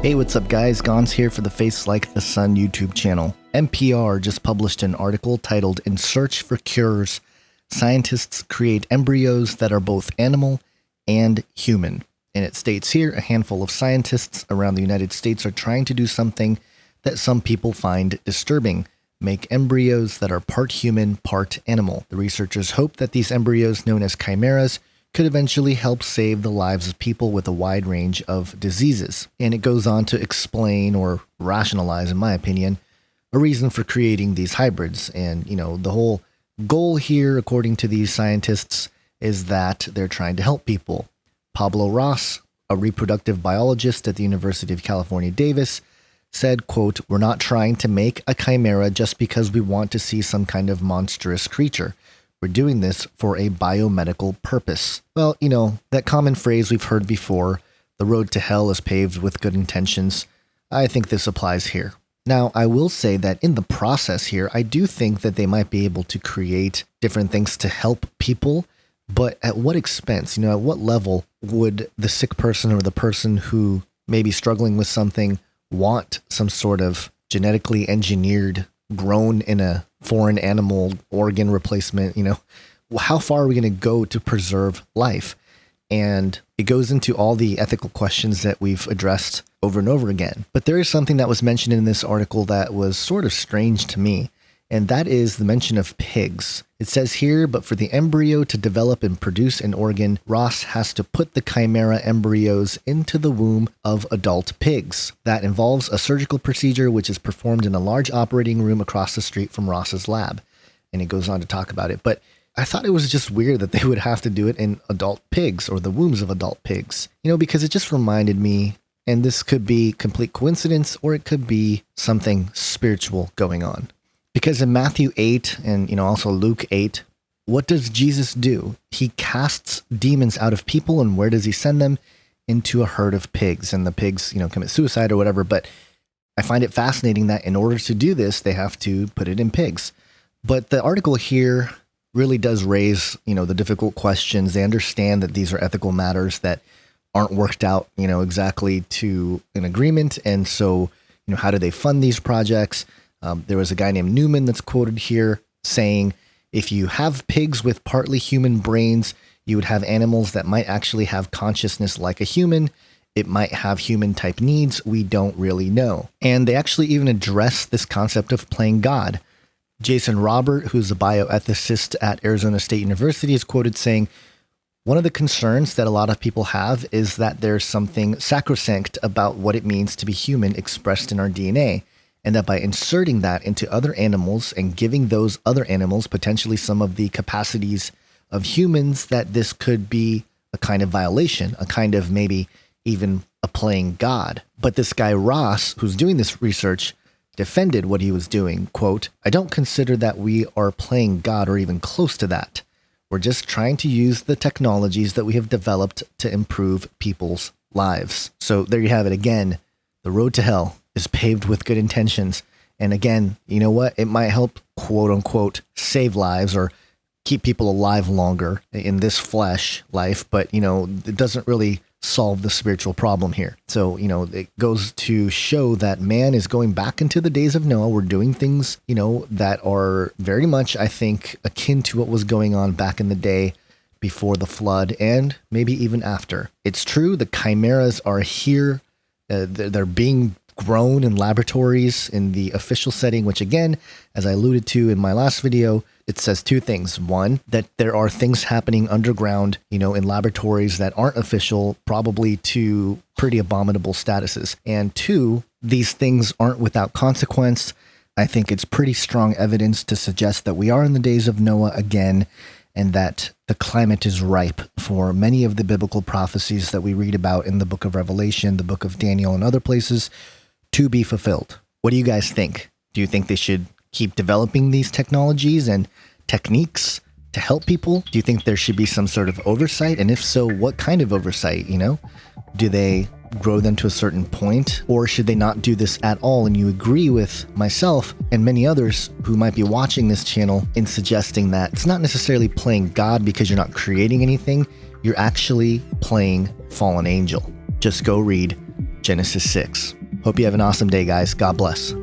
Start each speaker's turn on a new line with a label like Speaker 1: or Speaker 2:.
Speaker 1: Hey, what's up guys? Gons here for the Face Like the Sun YouTube channel. NPR just published an article titled "In Search for Cures, Scientists Create Embryos that are both animal and human." And it states here, a handful of scientists around the United States are trying to do something that some people find disturbing: make embryos that are part human, part animal. The researchers hope that these embryos, known as chimeras, could eventually help save the lives of people with a wide range of diseases. And it goes on to explain, or rationalize, in my opinion, a reason for creating these hybrids. And, the whole goal here, according to these scientists, is that they're trying to help people. Pablo Ross, a reproductive biologist at the University of California, Davis, said, quote, "We're not trying to make a chimera just because we want to see some kind of monstrous creature. We're doing this for a biomedical purpose." Well, that common phrase we've heard before, the road to hell is paved with good intentions. I think this applies here. Now, I will say that in the process here, I do think that they might be able to create different things to help people, but at what expense? At what level would the sick person or the person who may be struggling with something want some sort of genetically engineered, grown in a foreign animal organ replacement? How far are we going to go to preserve life? And it goes into all the ethical questions that we've addressed over and over again. But there is something that was mentioned in this article that was sort of strange to me, and that is the mention of pigs. It says here, but for the embryo to develop and produce an organ, Ross has to put the chimera embryos into the womb of adult pigs. That involves a surgical procedure which is performed in a large operating room across the street from Ross's lab. And it goes on to talk about it. But I thought it was just weird that they would have to do it in adult pigs, or the wombs of adult pigs. Because it just reminded me, and this could be complete coincidence, or it could be something spiritual going on. Because in Matthew 8 and also Luke 8, what does Jesus do? He casts demons out of people, and where does he send them? Into a herd of pigs, and the pigs, commit suicide or whatever. But I find it fascinating that in order to do this, they have to put it in pigs. But the article here really does raise, the difficult questions. They understand that these are ethical matters that aren't worked out, exactly to an agreement. And so, how do they fund these projects? There was a guy named Newman that's quoted here saying, if you have pigs with partly human brains, you would have animals that might actually have consciousness like a human. It might have human type needs. We don't really know. And they actually even address this concept of playing God. Jason Robert, who's a bioethicist at Arizona State University, is quoted saying, "One of the concerns that a lot of people have is that there's something sacrosanct about what it means to be human expressed in our DNA. And that by inserting that into other animals and giving those other animals potentially some of the capacities of humans, that this could be a kind of violation, a kind of maybe even a playing God." But this guy Ross, who's doing this research, defended what he was doing. Quote, "I don't consider that we are playing God or even close to that. We're just trying to use the technologies that we have developed to improve people's lives." So there you have it again. The road to hell is paved with good intentions. And again, you know what? It might help, quote unquote, save lives or keep people alive longer in this flesh life. But, it doesn't really solve the spiritual problem here. So, it goes to show that man is going back into the days of Noah. We're doing things, that are very much, I think, akin to what was going on back in the day before the flood, and maybe even after. It's true, the chimeras are here. They're being grown in laboratories in the official setting, which again, as I alluded to in my last video, it says two things. One, that there are things happening underground, in laboratories that aren't official, probably to pretty abominable statuses. And two, these things aren't without consequence. I think it's pretty strong evidence to suggest that we are in the days of Noah again, and that the climate is ripe for many of the biblical prophecies that we read about in the book of Revelation, the book of Daniel, and other places to be fulfilled. What do you guys think? Do you think they should keep developing these technologies and techniques to help people? Do you think there should be some sort of oversight? And if so, what kind of oversight, Do they grow them to a certain point? Or should they not do this at all? And you agree with myself and many others who might be watching this channel in suggesting that it's not necessarily playing God because you're not creating anything. You're actually playing fallen angel. Just go read Genesis 6. Hope you have an awesome day, guys. God bless.